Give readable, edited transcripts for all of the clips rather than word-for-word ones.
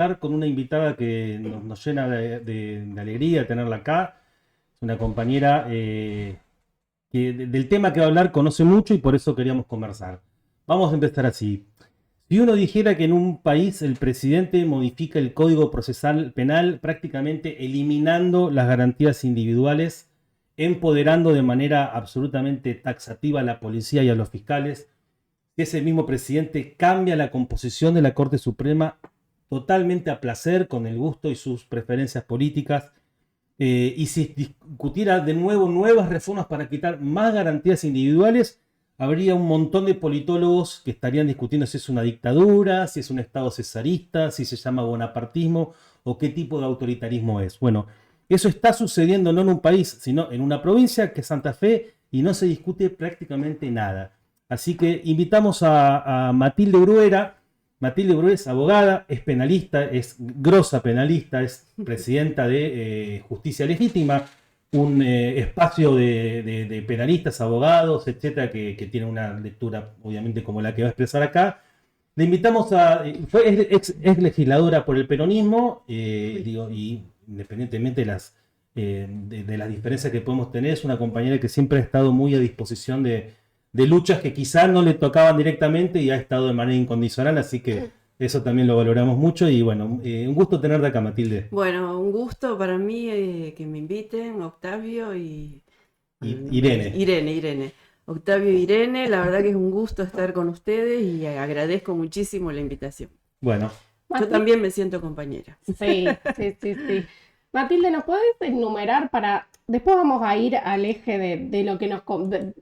Estar con una invitada que nos llena de alegría tenerla acá. Es una compañera que del tema que va a hablar conoce mucho y por eso queríamos conversar. Vamos a empezar así. Si uno dijera que en un país el presidente modifica el Código Procesal Penal prácticamente eliminando las garantías individuales, empoderando de manera absolutamente taxativa a la policía y a los fiscales, que ese mismo presidente cambia la composición de la Corte Suprema totalmente a placer, con el gusto y sus preferencias políticas, y si discutiera de nuevo nuevas reformas para quitar más garantías individuales, habría un montón de politólogos que estarían discutiendo si es una dictadura, si es un Estado cesarista, si se llama bonapartismo o qué tipo de autoritarismo es. Bueno, eso está sucediendo no en un país, sino en una provincia que es Santa Fe y no se discute prácticamente nada. Así que invitamos a Matilde Bruera. Matilde Bruera es abogada, es penalista, es grosa penalista, es presidenta de Justicia Legítima, un espacio de penalistas, abogados, etcétera, que tiene una lectura, obviamente, como la que va a expresar acá. Le invitamos es legisladora por el peronismo, digo, y independientemente de las diferencias que podemos tener, es una compañera que siempre ha estado muy a disposición de luchas que quizás no le tocaban directamente y ha estado de manera incondicional, así que eso también lo valoramos mucho y bueno, un gusto tenerte acá, Matilde. Bueno, un gusto para mí que me inviten, Octavio y el nombre es Irene. Irene. Octavio y Irene, la verdad que es un gusto estar con ustedes y agradezco muchísimo la invitación. Bueno, Yo Mati, también me siento compañera. sí, sí, sí, sí. Matilde, ¿nos podés enumerar para... Después vamos a ir al eje de lo que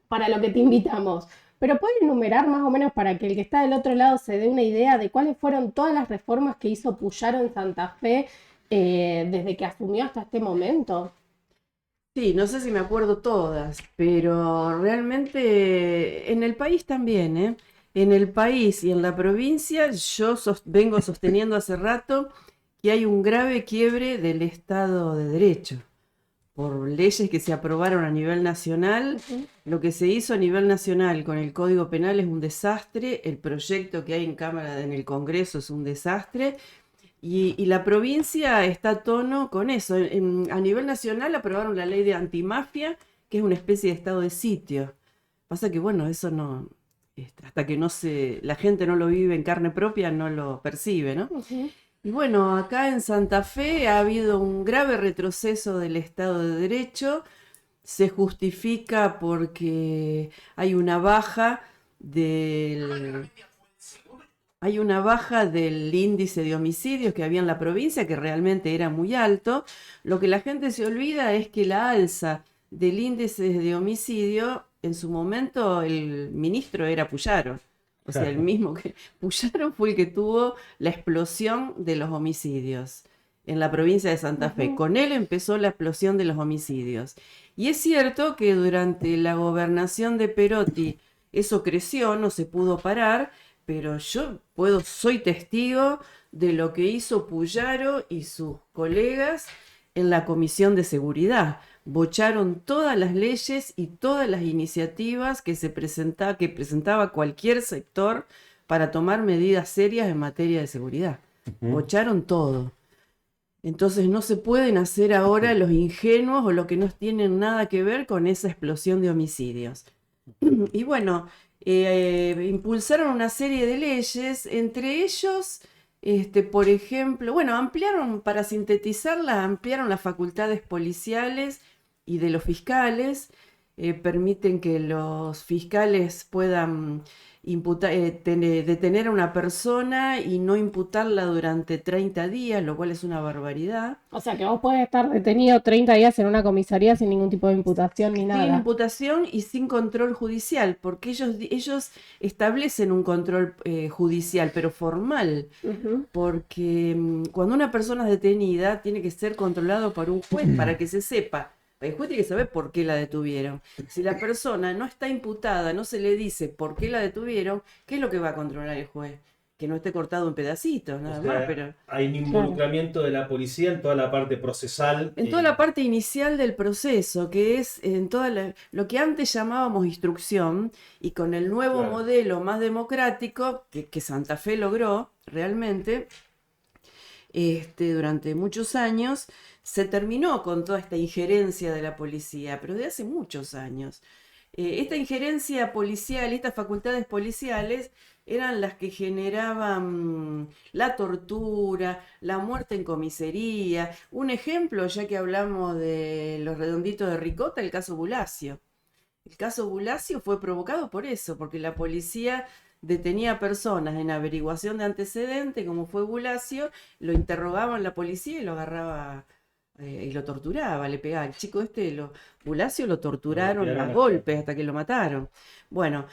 para lo que te invitamos, pero ¿podés enumerar más o menos para que el que está del otro lado se dé una idea de cuáles fueron todas las reformas que hizo Puyaro en Santa Fe desde que asumió hasta este momento? Sí, no sé si me acuerdo todas, pero realmente en el país también, ¿eh? En el país y en la provincia yo vengo sosteniendo hace rato que hay un grave quiebre del Estado de Derecho. Por leyes que se aprobaron a nivel nacional. Ujú. Lo que se hizo a nivel nacional con el Código Penal es un desastre, el proyecto que hay en Cámara, en el Congreso es un desastre, y la provincia está a tono con eso. A nivel nacional aprobaron la ley de antimafia, que es una especie de estado de sitio. Pasa que, bueno, eso no, hasta que la gente no lo vive en carne propia, no lo percibe, ¿no? Ujú. Y bueno, acá en Santa Fe ha habido un grave retroceso del Estado de Derecho. Se justifica porque del, hay una baja del índice de homicidios que había en la provincia, que realmente era muy alto. Lo que la gente se olvida es que la alza del índice de homicidio, en su momento el ministro era Puyaro. O sea, el claro. mismo que Puyaro fue el que tuvo la explosión de los homicidios en la provincia de Santa Fe. Ujú. Con él empezó la explosión de los homicidios. Y es cierto que durante la gobernación de Perotti eso creció, no se pudo parar, pero soy testigo de lo que hizo Puyaro y sus colegas en la Comisión de Seguridad. Bocharon todas las leyes y todas las iniciativas que presentaba cualquier sector para tomar medidas serias en materia de seguridad. Ujú. Bocharon todo. Entonces no se pueden hacer ahora los ingenuos o los que no tienen nada que ver con esa explosión de homicidios. Y bueno, impulsaron una serie de leyes, entre ellos, por ejemplo, bueno, para sintetizarlas, ampliaron las facultades policiales y de los fiscales, permiten que los fiscales puedan detener a una persona y no imputarla durante 30 días, lo cual es una barbaridad. O sea que vos podés estar detenido 30 días en una comisaría sin ningún tipo de imputación ni Sin nada. imputación y sin control judicial, porque ellos establecen un control judicial, pero formal, Ujú. porque cuando una persona es detenida tiene que ser controlado por un juez para que se sepa. El juez tiene que saber por qué la detuvieron. Si la persona no está imputada, no se le dice por qué la detuvieron, ¿qué es lo que va a controlar el juez? Que no esté cortado en pedacitos, O nada más, sea, pero hay un Claro. involucramiento de la policía en toda la parte procesal. en toda la parte inicial del proceso, que es en lo que antes llamábamos instrucción, y con el nuevo Claro. modelo más democrático que Santa Fe logró realmente, durante muchos años, se terminó con toda esta injerencia de la policía, pero de hace muchos años. Esta injerencia policial, estas facultades policiales, eran las que generaban la tortura, la muerte en comisaría. Un ejemplo, ya que hablamos de los redonditos de ricota, el caso Bulacio. El caso Bulacio fue provocado por eso, porque la policía detenía personas en averiguación de antecedentes, como fue Bulacio, lo interrogaban la policía y lo agarraba y lo torturaba, le pegaba. El chico Bulacio lo torturaron a golpes hasta que lo mataron. Bueno,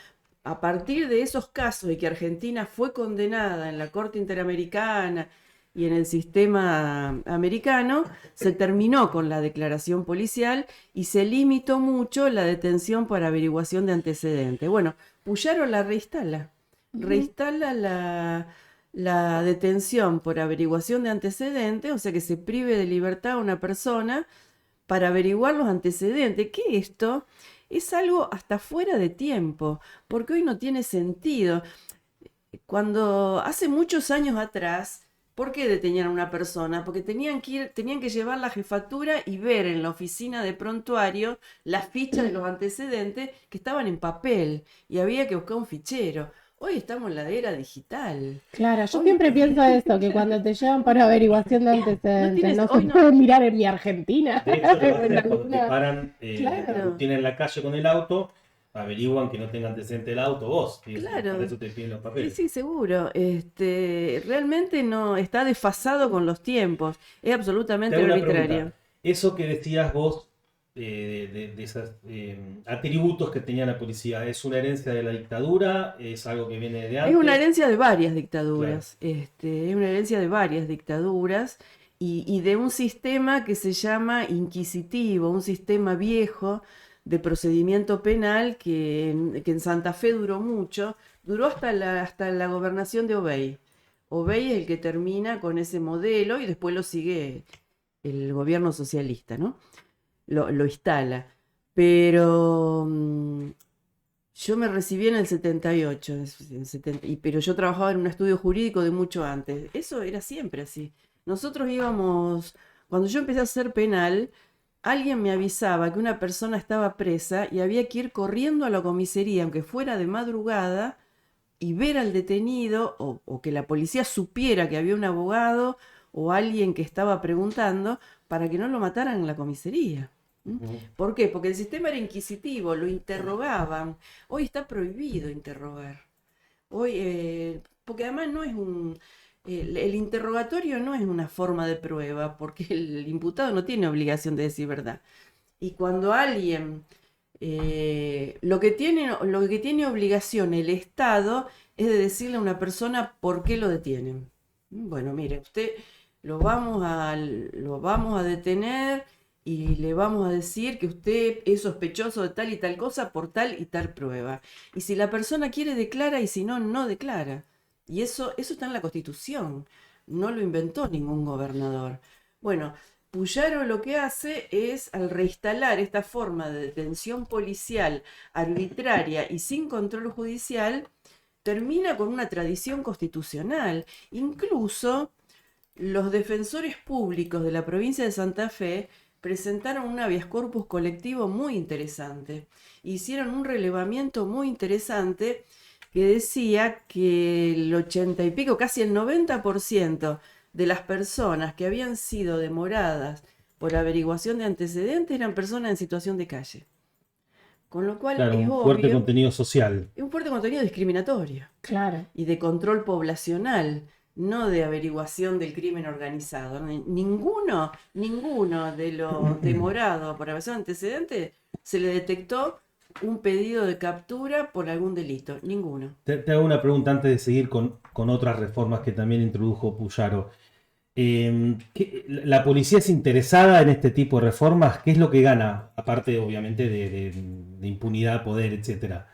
a partir de esos casos y que Argentina fue condenada en la Corte Interamericana y en el sistema americano, se terminó con la declaración policial y se limitó mucho la detención por averiguación de antecedentes. Bueno, Puyaro la reinstala. Reinstala la detención por averiguación de antecedentes, o sea que se prive de libertad a una persona para averiguar los antecedentes, que esto es algo hasta fuera de tiempo, porque hoy no tiene sentido. Cuando hace muchos años atrás, ¿por qué detenían a una persona? Porque tenían que llevar la jefatura y ver en la oficina de prontuario las fichas de los antecedentes que estaban en papel y había que buscar un fichero. Hoy estamos en la era digital. Claro, yo siempre pienso eso, que cuando te llevan para averiguación de antecedentes, no se no. puede mirar en mi Argentina. De hecho, te En cuando te alguna- paran, Claro. tienen en la calle con el auto, averiguan que no tenga antecedente el auto, vos. Y Claro. por eso te piden los Sí, papeles. sí, seguro. Realmente no está desfasado con los tiempos. Es Te absolutamente hago una arbitrario. pregunta. Eso que decías vos de esos atributos que tenía la policía, ¿es una herencia de la dictadura? ¿Es algo que viene de antes? Es una herencia de varias dictaduras. Es una herencia de varias dictaduras y de un sistema que se llama inquisitivo, un sistema viejo de procedimiento penal que en Santa Fe duró mucho, duró hasta la gobernación de Obey. Obey es el que termina con ese modelo y después lo sigue el gobierno socialista, ¿no? Lo instala. Pero yo me recibí en el 78, pero yo trabajaba en un estudio jurídico de mucho antes. Eso era siempre así. Nosotros íbamos, cuando yo empecé a hacer penal, alguien me avisaba que una persona estaba presa y había que ir corriendo a la comisaría, aunque fuera de madrugada, y ver al detenido, o que la policía supiera que había un abogado o alguien que estaba preguntando, para que no lo mataran en la comisaría. Ujú. ¿Por qué? Porque el sistema era inquisitivo, lo interrogaban. Hoy está prohibido interrogar. Hoy, porque además no es el interrogatorio no es una forma de prueba, porque el imputado no tiene obligación de decir verdad. Y cuando alguien, lo que tiene obligación el Estado es de decirle a una persona por qué lo detienen. Bueno, mire, usted lo vamos a detener y le vamos a decir que usted es sospechoso de tal y tal cosa por tal y tal prueba. Y si la persona quiere, declara, y si no, no declara. Y eso está en la Constitución. No lo inventó ningún gobernador. Bueno, Puyaro lo que hace es, al reinstalar esta forma de detención policial arbitraria y sin control judicial, termina con una tradición constitucional. Incluso los defensores públicos de la provincia de Santa Fe presentaron un habeas corpus colectivo muy interesante. Hicieron un relevamiento muy interesante que decía que el 80 y pico, casi el 90% de las personas que habían sido demoradas por averiguación de antecedentes eran personas en situación de calle. Con lo cual Claro, es un fuerte obvio, contenido social. es un fuerte contenido discriminatorio Claro. y de control poblacional, no de averiguación del crimen organizado. Ninguno de los demorados por averiguación de antecedentes se le detectó un pedido de captura por algún delito. Ninguno. Te hago una pregunta antes de seguir con otras reformas que también introdujo Puyaro. ¿La policía es interesada en este tipo de reformas? ¿Qué es lo que gana? Aparte, obviamente, de impunidad, poder, etcétera.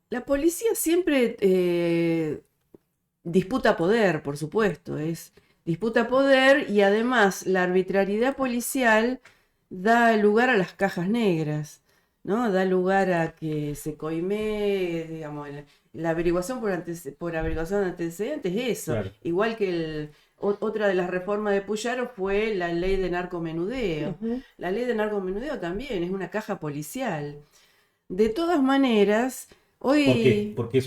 La policía siempre disputa poder, por supuesto. Disputa poder y además la arbitrariedad policial da lugar a las cajas negras, ¿no? Da lugar a que se coimee, digamos, la averiguación por averiguación de antecedentes es eso. Claro. Igual que Otra de las reformas de Puyaro fue la ley de narcomenudeo. Ujú. La ley de narcomenudeo también es una caja policial. De todas maneras, ¿Por qué? hoy, Porque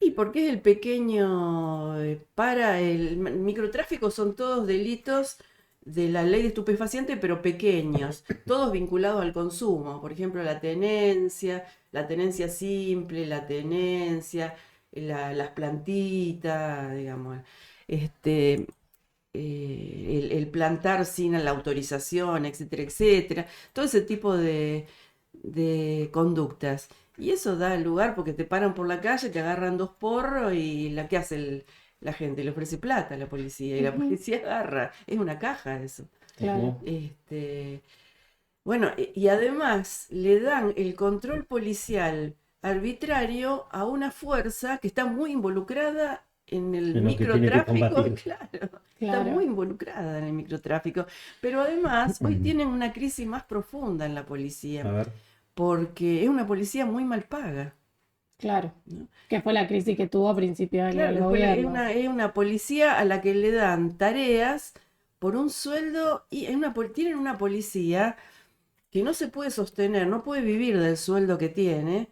y porque es el pequeño, para el microtráfico son todos delitos de la ley de estupefacientes, pero pequeños, todos vinculados al consumo. Por ejemplo, la tenencia simple, la tenencia, las plantitas, digamos, este, el plantar sin la autorización, etcétera, etcétera. Todo ese tipo de conductas. Y eso da lugar porque te paran por la calle, te agarran 2 porros y ¿qué hace la gente? Le ofrece plata a la policía y la Ujú. policía agarra. Es una caja eso. Claro. Bueno, y además le dan el control policial arbitrario a una fuerza que está muy involucrada en el en lo que tiene que microtráfico, combatir. claro, está Claro. muy involucrada en el microtráfico, pero además hoy tienen una crisis más profunda en la A policía, ver. porque es una policía muy mal paga, Claro. ¿no? Que fue la crisis que tuvo a principio de año Claro, el después gobierno. es una policía a la que le dan tareas por un sueldo y tienen una policía que no se puede sostener, no puede vivir del sueldo que tiene.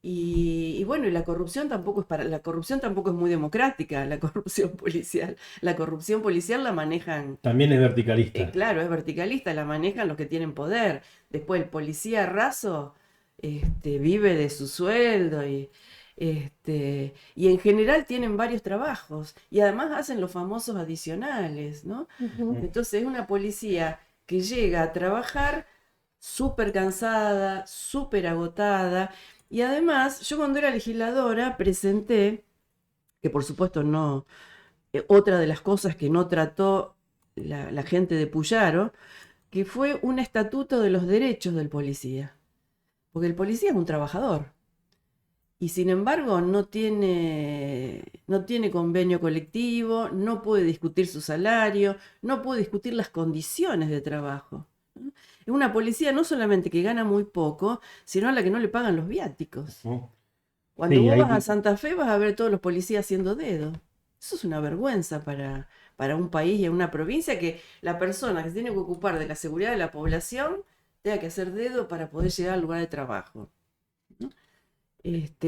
Y bueno, y la corrupción tampoco es muy democrática, la corrupción policial. La corrupción policial la manejan, También es verticalista. claro, es verticalista, la manejan los que tienen poder. Después el policía raso, vive de su sueldo y en general tienen varios trabajos y además hacen los famosos adicionales, ¿no? Ujú. Entonces es una policía que llega a trabajar súper cansada, súper agotada. Y además, yo cuando era legisladora presenté, que por supuesto no, otra de las cosas que no trató la gente de Puyaro, que fue un estatuto de los derechos del policía. Porque el policía es un trabajador. Y sin embargo no tiene convenio colectivo, no puede discutir su salario, no puede discutir las condiciones de trabajo. ¿No? Es una policía no solamente que gana muy poco, sino a la que no le pagan los viáticos. ¿No? Cuando Sí, vos ahí vas a Santa Fe vas a ver todos los policías haciendo dedo. Eso es una vergüenza para un país y una provincia que la persona que se tiene que ocupar de la seguridad de la población tenga que hacer dedo para poder llegar al lugar de trabajo. ¿No?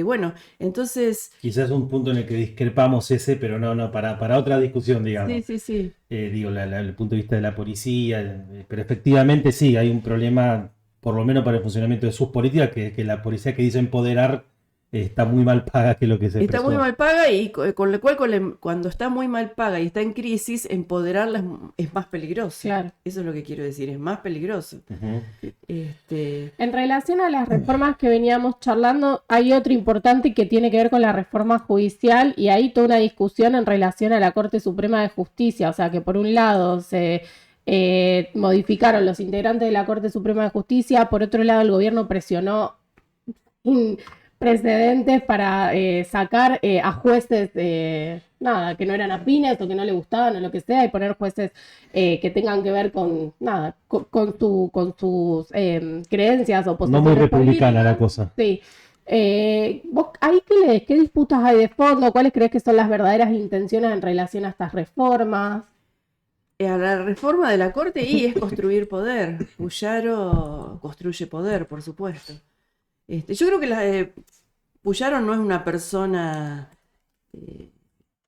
Bueno, entonces, quizás un punto en el que discrepamos ese, pero no, para otra discusión, sí, digamos. sí, sí. Digo, el punto de vista de la policía, pero efectivamente sí, hay un problema, por lo menos para el funcionamiento de sus políticas, que la policía que dice empoderar está muy mal paga, que es lo que se Está muy expresó. mal paga y con lo cual cuando está muy mal paga y está en crisis, empoderarla es más peligroso. Claro. Eso es lo que quiero decir, es más peligroso. Ujú. En relación a las reformas que veníamos charlando, hay otro importante que tiene que ver con la reforma judicial y hay toda una discusión en relación a la Corte Suprema de Justicia. O sea, que por un lado se modificaron los integrantes de la Corte Suprema de Justicia, por otro lado el gobierno presionó precedentes para sacar a jueces nada, que no eran afines o que no le gustaban o lo que sea, y poner jueces que tengan que ver con nada, con sus creencias o No posiciones muy republicana la políticas. cosa. Sí. ¿Vos ahí qué lees? ¿Qué disputas hay de fondo? ¿Cuáles crees que son las verdaderas intenciones en relación a estas reformas? A la reforma de la Corte y es construir poder. Puyaro construye poder, por supuesto. Yo creo que Puyaro no es una persona eh,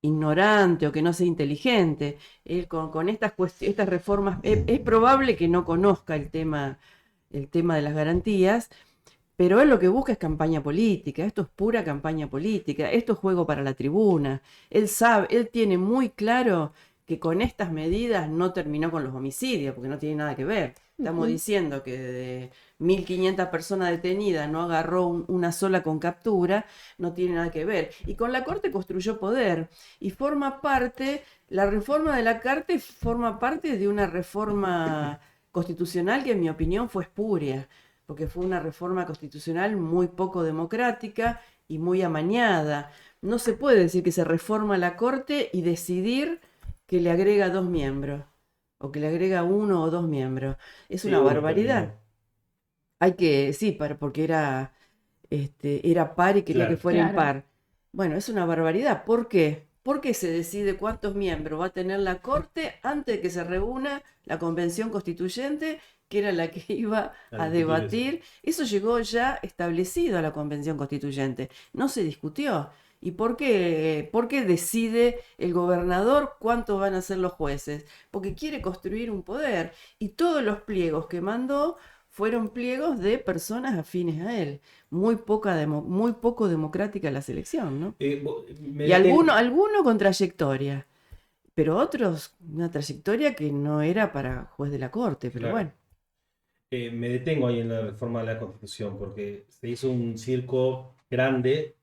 ignorante o que no sea inteligente. Él con estas reformas es probable que no conozca el tema de las garantías, pero él lo que busca es campaña política. Esto es pura campaña política. Esto es juego para la tribuna. Él tiene muy claro que con estas medidas no terminó con los homicidios, porque no tiene nada que ver. Estamos Ujú. diciendo que de 1.500 personas detenidas no agarró una sola con captura, no tiene nada que ver. Y con la Corte construyó poder y la reforma de la Corte forma parte de una reforma constitucional que en mi opinión fue espuria, porque fue una reforma constitucional muy poco democrática y muy amañada. No se puede decir que se reforma la Corte y decidir que le agrega 2 miembros, o que le agrega 1 o 2 miembros. Es Sí, una uno barbaridad. Sí, porque era par y quería que Claro. fuera Claro. impar. Bueno, es una barbaridad. ¿Por qué? ¿Por qué se decide cuántos miembros va a tener la Corte antes de que se reúna la Convención Constituyente, que era la que iba a debatir? Eso llegó ya establecido a la Convención Constituyente, no se discutió. ¿Y por qué decide el gobernador cuántos van a ser los jueces? Porque quiere construir un poder, y todos los pliegos que mandó fueron pliegos de personas afines a él. Muy poco democrática la selección, ¿no? Y alguno con trayectoria, pero otros una trayectoria que no era para juez de la Corte, pero Claro. bueno. Me detengo ahí en la reforma de la Constitución, porque se hizo un circo grande.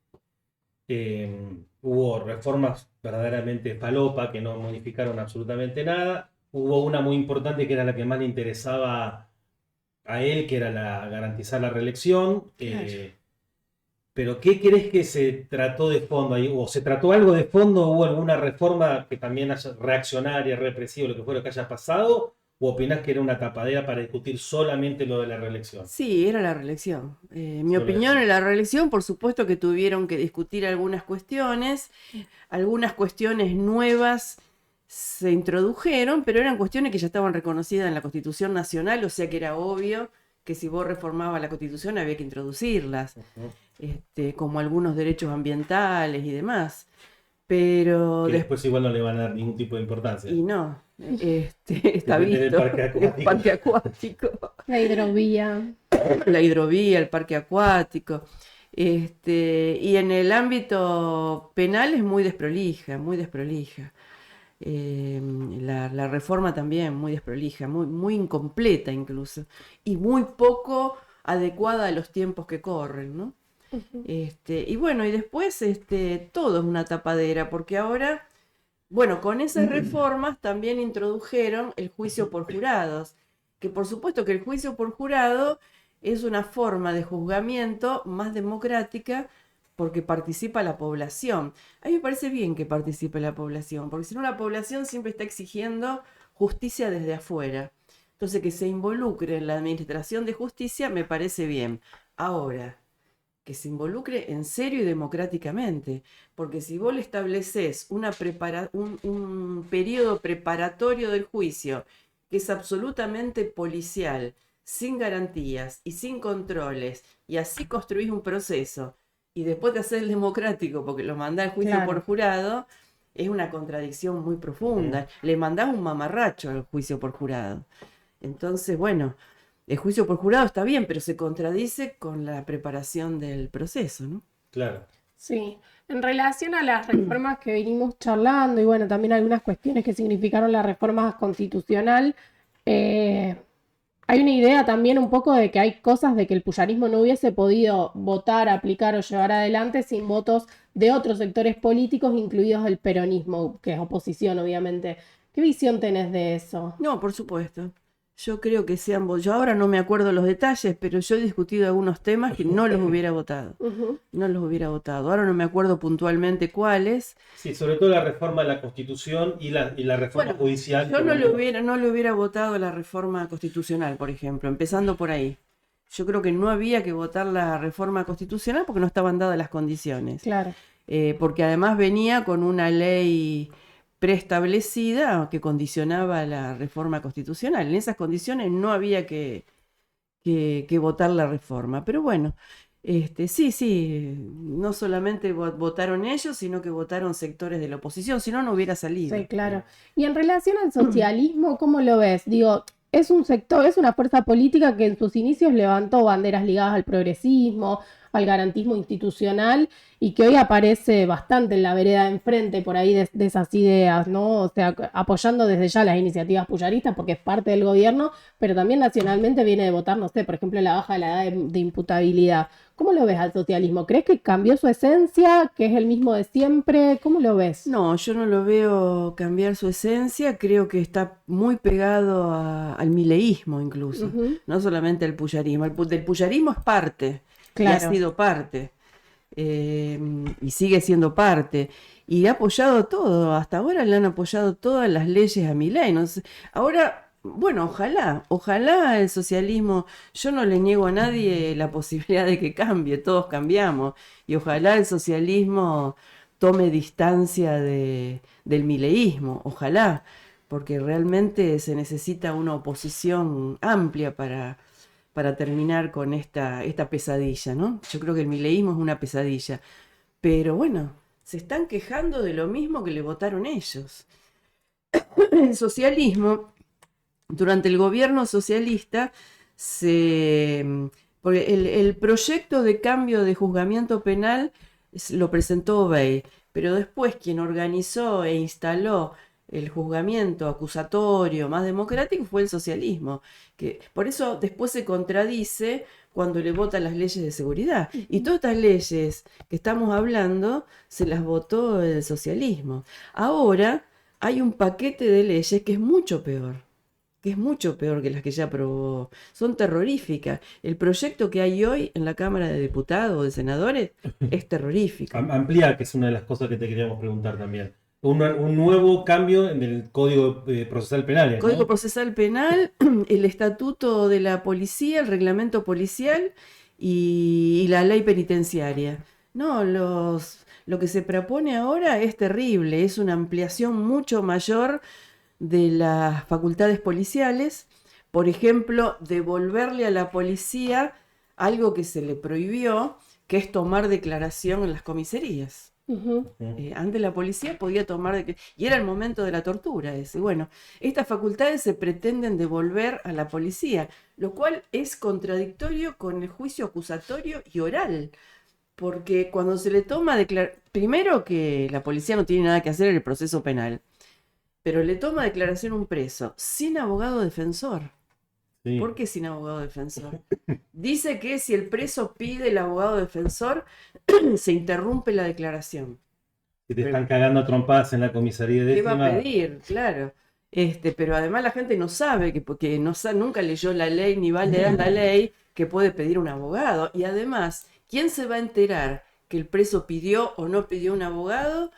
Hubo reformas verdaderamente falopa que no modificaron absolutamente nada. Hubo una muy importante que era la que más le interesaba a él, que era garantizar la reelección. Claro. Pero ¿qué crees que se trató de fondo ahí? ¿O se trató algo de fondo? ¿Hubo alguna reforma que también haya reaccionaria, represiva, lo que fuera que haya pasado? ¿O opinás que era una tapadera para discutir solamente lo de la reelección? Sí, era la reelección. Mi Solo opinión eso. en la reelección, por supuesto que tuvieron que discutir algunas cuestiones nuevas se introdujeron, pero eran cuestiones que ya estaban reconocidas en la Constitución Nacional, o sea que era obvio que si vos reformabas la Constitución había que introducirlas, como algunos derechos ambientales y demás. Pero Que después igual no le van a dar ningún tipo de importancia. y no, está Depende del visto. parque acuático. El parque acuático. La hidrovía. La hidrovía, el parque acuático. Y en el ámbito penal es muy desprolija, muy desprolija. La reforma también muy desprolija, muy incompleta incluso, y muy poco adecuada a los tiempos que corren, ¿no? Y bueno, y después todo es una tapadera, porque ahora, bueno, con esas reformas también introdujeron el juicio por jurados, que por supuesto que el juicio por jurado es una forma de juzgamiento más democrática porque participa la población. A mí me parece bien que participe la población, porque si no la población siempre está exigiendo justicia desde afuera. Entonces que se involucre en la administración de justicia me parece bien. Ahora, que se involucre en serio y democráticamente, porque si vos le estableces un periodo preparatorio del juicio que es absolutamente policial, sin garantías y sin controles, y así construís un proceso, y después te haces el democrático porque lo mandás al juicio Claro. por jurado, es una contradicción muy profunda. Le mandás un mamarracho al juicio por jurado. Entonces, bueno, el juicio por jurado está bien, pero se contradice con la preparación del proceso, ¿no? Claro. Sí, en relación a las reformas que venimos charlando y bueno, también algunas cuestiones que significaron la reforma constitucional, hay una idea también un poco de que hay cosas de que el puyarismo no hubiese podido votar, aplicar o llevar adelante sin votos de otros sectores políticos, incluidos el peronismo, que es oposición, obviamente. ¿Qué visión tenés de eso? No, por supuesto. Yo creo que yo ahora no me acuerdo los detalles, pero yo he discutido algunos temas que no los hubiera votado. No los hubiera votado. Ahora no me acuerdo puntualmente cuáles. Sí, sobre todo la reforma de la Constitución y la reforma Bueno, judicial. yo no le hubiera votado la reforma constitucional, por ejemplo, empezando por ahí. Yo creo que no había que votar la reforma constitucional porque no estaban dadas las condiciones. Claro. Porque además venía con una ley preestablecida que condicionaba la reforma constitucional. En esas condiciones no había que votar la reforma. Pero bueno, sí, no solamente votaron ellos, sino que votaron sectores de la oposición, si no, no hubiera salido. Sí, claro. Y en relación al socialismo, ¿cómo lo ves? Digo, es un sector, es una fuerza política que en sus inicios levantó banderas ligadas al progresismo, al garantismo institucional y que hoy aparece bastante en la vereda de enfrente por ahí de esas ideas, ¿no? O sea, apoyando desde ya las iniciativas puyaristas porque es parte del gobierno, pero también nacionalmente viene de votar, no sé, por ejemplo, la baja de la edad de imputabilidad. ¿Cómo lo ves al socialismo? ¿Crees que cambió su esencia, que es el mismo de siempre? ¿Cómo lo ves? No, yo no lo veo cambiar su esencia, creo que está muy pegado al mileísmo incluso, no solamente al puyarismo. Del puyarismo es parte, Claro. y ha sido parte, y sigue siendo parte, y ha apoyado todo, hasta ahora le han apoyado todas las leyes a Milei, no sé. Ahora, bueno, ojalá el socialismo, yo no le niego a nadie la posibilidad de que cambie, todos cambiamos, y ojalá el socialismo tome distancia del mileísmo, ojalá, porque realmente se necesita una oposición amplia para terminar con esta pesadilla, ¿no? Yo creo que el mileísmo es una pesadilla, pero bueno, se están quejando de lo mismo que le votaron ellos. El socialismo, durante el gobierno socialista, porque el proyecto de cambio de juzgamiento penal lo presentó Obey, pero después quien organizó e instaló el juzgamiento acusatorio más democrático fue el socialismo, que por eso después se contradice cuando le votan las leyes de seguridad. Y todas estas leyes que estamos hablando se las votó el socialismo. Ahora hay un paquete de leyes que es mucho peor, que las que ya aprobó. Son terroríficas. El proyecto que hay hoy en la Cámara de Diputados o de Senadores es terrorífico. Amplía, que es una de las cosas que te queríamos preguntar también. Un nuevo cambio en el Código Procesal Penal, ¿no? Código Procesal Penal, el Estatuto de la Policía, el Reglamento Policial y la Ley Penitenciaria. No, lo que se propone ahora es terrible, es una ampliación mucho mayor de las facultades policiales. Por ejemplo, devolverle a la policía algo que se le prohibió, que es tomar declaración en las comisarías. Ujú. Antes la policía podía tomar y era el momento de la tortura ese. Bueno, estas facultades se pretenden devolver a la policía, lo cual es contradictorio con el juicio acusatorio y oral, porque cuando se le toma primero que la policía no tiene nada que hacer en el proceso penal, pero le toma declaración a un preso sin abogado defensor. Sí. ¿Por qué sin abogado defensor? Dice que si el preso pide el abogado defensor, se interrumpe la declaración. Si te están cagando a trompadas en la comisaría de ¿Qué va a pedir? Claro. Pero además la gente no sabe, porque nunca leyó la ley ni va a leer la ley, que puede pedir un abogado. Y además, ¿quién se va a enterar que el preso pidió o no pidió un abogado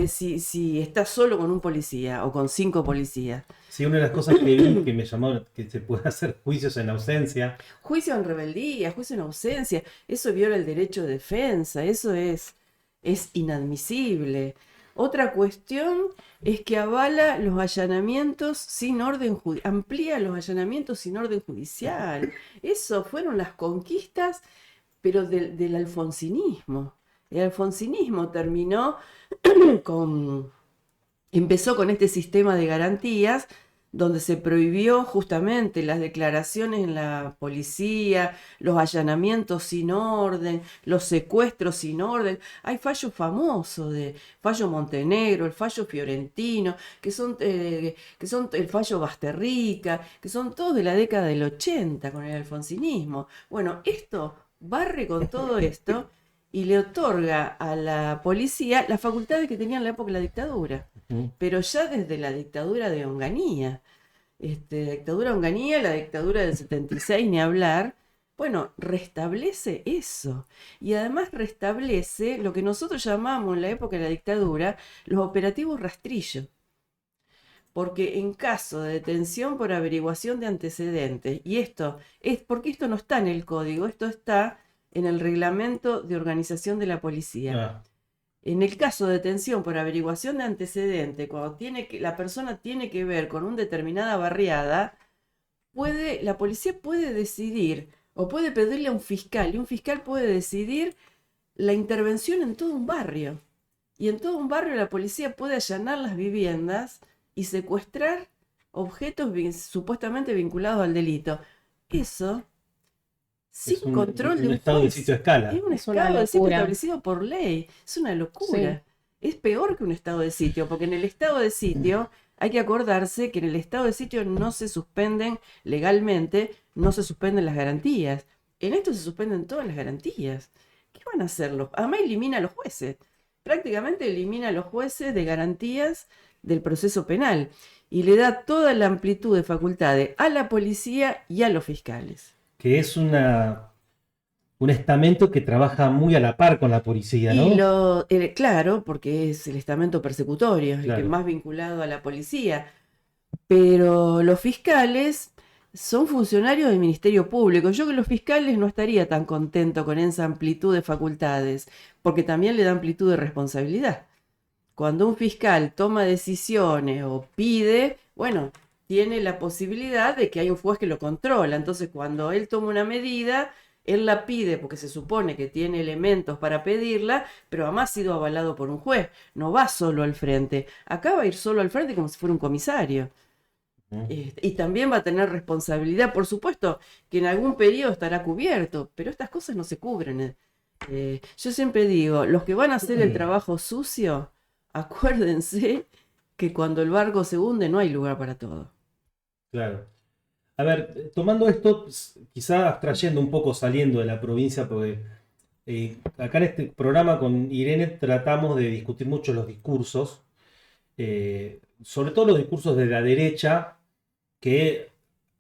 si está solo con un policía o con 5 policías? Sí, una de las cosas que vi que me llamó, que se puede hacer juicios en ausencia. Juicio en rebeldía, juicio en ausencia, eso viola el derecho de defensa, eso es inadmisible. Otra cuestión es que avala los allanamientos sin orden amplía los allanamientos sin orden judicial. Eso fueron las conquistas, pero del alfonsinismo. El alfonsinismo empezó con este sistema de garantías donde se prohibió justamente las declaraciones en la policía, los allanamientos sin orden, los secuestros sin orden. Hay fallos famosos de fallo Montenegro, el fallo Fiorentino, que son el fallo Basterrica, que son todos de la década del 80 con el alfonsinismo. Bueno, esto barre con todo esto y le otorga a la policía las facultades que tenía en la época de la dictadura. Pero ya desde la dictadura de Onganía, la dictadura del 76, ni hablar, bueno, restablece eso. Y además restablece lo que nosotros llamamos en la época de la dictadura los operativos rastrillo. Porque en caso de detención por averiguación de antecedentes, y esto es porque esto no está en el código, esto está en el reglamento de organización de la policía. En el caso de detención por averiguación de antecedentes, cuando la persona tiene que ver con una determinada barriada, la policía puede decidir o puede pedirle a un fiscal, y un fiscal puede decidir la intervención en todo un barrio. Y en todo un barrio la policía puede allanar las viviendas y secuestrar objetos supuestamente vinculados al delito. Eso sin control de un estado de sitio a escala. Es un estado de sitio establecido por ley. Es una locura. Sí. Es peor que un estado de sitio, porque en el estado de sitio hay que acordarse que en el estado de sitio no se suspenden legalmente, no se suspenden las garantías. En esto se suspenden todas las garantías. ¿Qué van a hacer? Además elimina a los jueces. Prácticamente elimina a los jueces de garantías del proceso penal y le da toda la amplitud de facultades a la policía y a los fiscales. Que es un estamento que trabaja muy a la par con la policía, ¿no? Claro, porque es el estamento persecutorio, claro, el que más vinculado a la policía. Pero los fiscales son funcionarios del Ministerio Público. Yo que los fiscales no estaría tan contento con esa amplitud de facultades, porque también le da amplitud de responsabilidad. Cuando un fiscal toma decisiones o pide, bueno, tiene la posibilidad de que hay un juez que lo controla. Entonces, cuando él toma una medida, él la pide porque se supone que tiene elementos para pedirla, pero además ha sido avalado por un juez. No va solo al frente. Acá va a ir solo al frente como si fuera un comisario. Y también va a tener responsabilidad, por supuesto, que en algún periodo estará cubierto, pero estas cosas no se cubren. Yo siempre digo, los que van a hacer el trabajo sucio, acuérdense que cuando el barco se hunde no hay lugar para todo. Claro. A ver, tomando esto, quizá abstrayendo un poco, saliendo de la provincia, porque acá en este programa con Irene tratamos de discutir mucho los discursos, sobre todo los discursos de la derecha, que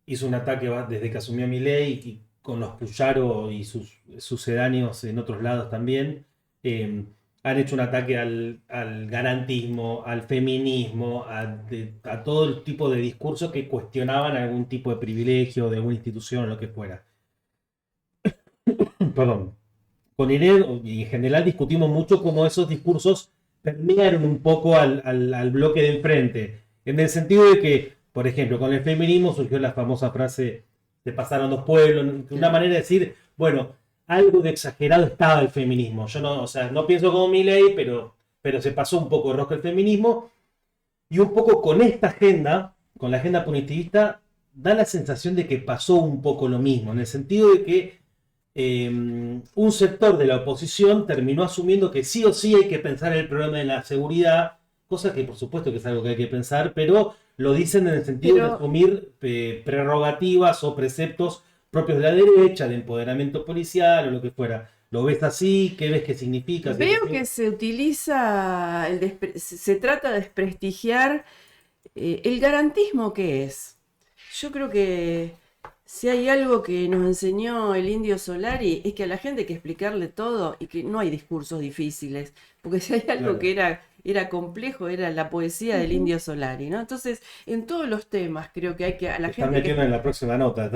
hizo un ataque desde que asumió Milei y con los Puyaro y sus sucedáneos en otros lados también. Han hecho un ataque al garantismo, al feminismo, a todo el tipo de discursos que cuestionaban algún tipo de privilegio de alguna institución o lo que fuera. Perdón. Con Irene y en general discutimos mucho cómo esos discursos permearon un poco al bloque de enfrente. En el sentido de que, por ejemplo, con el feminismo surgió la famosa frase "se pasaron dos pueblos", una manera de decir, bueno, algo de exagerado estaba el feminismo. Yo no, o sea, no pienso como Milei, pero se pasó un poco de rosca el feminismo. Y un poco con esta agenda, con la agenda punitivista, da la sensación de que pasó un poco lo mismo, en el sentido de que un sector de la oposición terminó asumiendo que sí o sí hay que pensar en el problema de la seguridad, cosa que por supuesto que es algo que hay que pensar, pero lo dicen en el sentido de asumir prerrogativas o preceptos propios de la derecha, de empoderamiento policial o lo que fuera. ¿Lo ves así? ¿Qué ves que significa? Veo que se utiliza, se trata de desprestigiar el garantismo que es. Yo creo que si hay algo que nos enseñó el Indio Solari es que a la gente hay que explicarle todo y que no hay discursos difíciles, porque si hay algo que era complejo, era la poesía del Indio Solari, ¿no? Entonces, en todos los temas creo que hay que a la gente... Están metiendo en la próxima nota.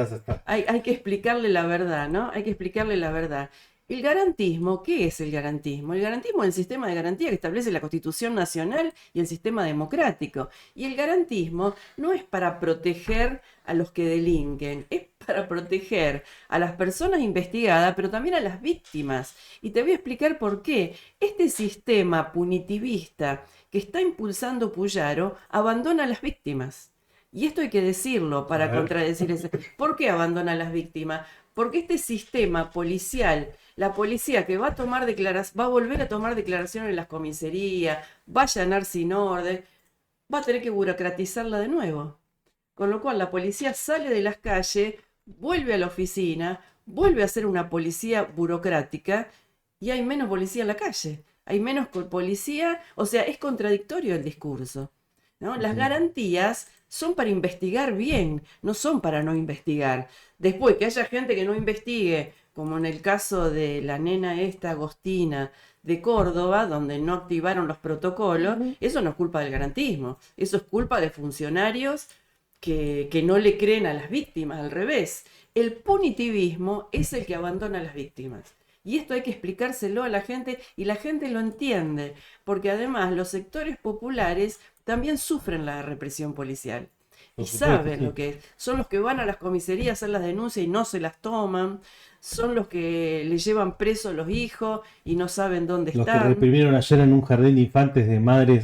Hay que explicarle la verdad, ¿no? Hay que explicarle la verdad. El garantismo, ¿qué es el garantismo? El garantismo es el sistema de garantía que establece la Constitución Nacional y el sistema democrático. Y el garantismo no es para proteger a los que delinquen, es para proteger a las personas investigadas, pero también a las víctimas. Y te voy a explicar por qué. Este sistema punitivista que está impulsando Puyaro abandona a las víctimas. Y esto hay que decirlo para contradecir ese. ¿Por qué abandona a las víctimas? Porque este sistema policial, la policía que va a volver a tomar declaraciones en las comisarías, va a allanar sin orden, va a tener que burocratizarla de nuevo. Con lo cual la policía sale de las calles, vuelve a la oficina, vuelve a ser una policía burocrática y hay menos policía en la calle. Hay menos policía, o sea, es contradictorio el discurso, ¿no? Las garantías son para investigar bien, no son para no investigar. Después, que haya gente que no investigue, como en el caso de la nena esta, Agostina, de Córdoba, donde no activaron los protocolos, eso no es culpa del garantismo, eso es culpa de funcionarios que no le creen a las víctimas, al revés. El punitivismo es el que abandona a las víctimas. Y esto hay que explicárselo a la gente y la gente lo entiende, porque además los sectores populares también sufren la represión policial y saben lo que es. Son los que van a las comisarías a hacer las denuncias y no se las toman, son los que le llevan presos los hijos y no saben dónde Los están. que reprimieron ayer en un jardín de infantes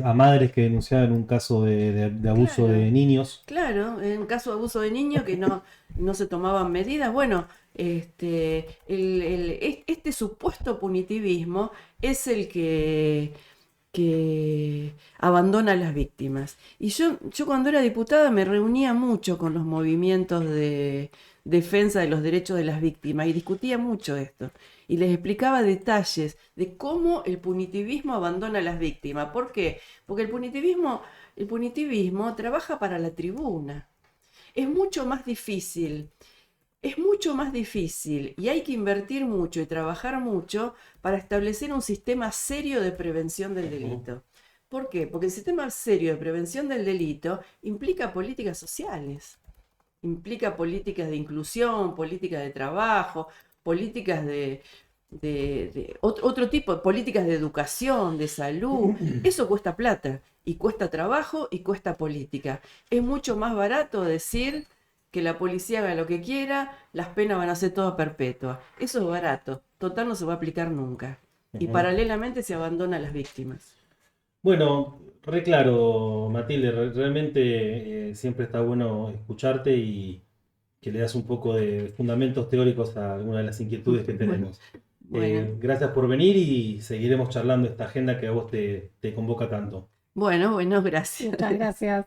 a madres que denunciaban un caso de abuso de niños. Claro, en un caso de abuso de niños que no se tomaban medidas. Bueno, este supuesto punitivismo es el que abandona a las víctimas. Y yo cuando era diputada me reunía mucho con los movimientos de defensa de los derechos de las víctimas y discutía mucho esto. Y les explicaba detalles de cómo el punitivismo abandona a las víctimas. ¿Por qué? Porque el punitivismo trabaja para la tribuna. Es mucho más difícil y hay que invertir mucho y trabajar mucho para establecer un sistema serio de prevención del delito. ¿Por qué? Porque el sistema serio de prevención del delito implica políticas sociales. implica políticas de inclusión, políticas de trabajo, políticas de otro tipo, políticas de educación, de salud. Eso cuesta plata, y cuesta trabajo, y cuesta política. Es mucho más barato decir que la policía haga lo que quiera, las penas van a ser todas perpetuas. Eso es barato, total no se va a aplicar nunca. Y Ujú. paralelamente se abandona a las víctimas. Bueno, re claro, Matilde, realmente siempre está bueno escucharte y que le das un poco de fundamentos teóricos a algunas de las inquietudes que Bueno, tenemos. bueno, Gracias por venir y seguiremos charlando esta agenda que a vos te convoca tanto. bueno, gracias. Muchas gracias.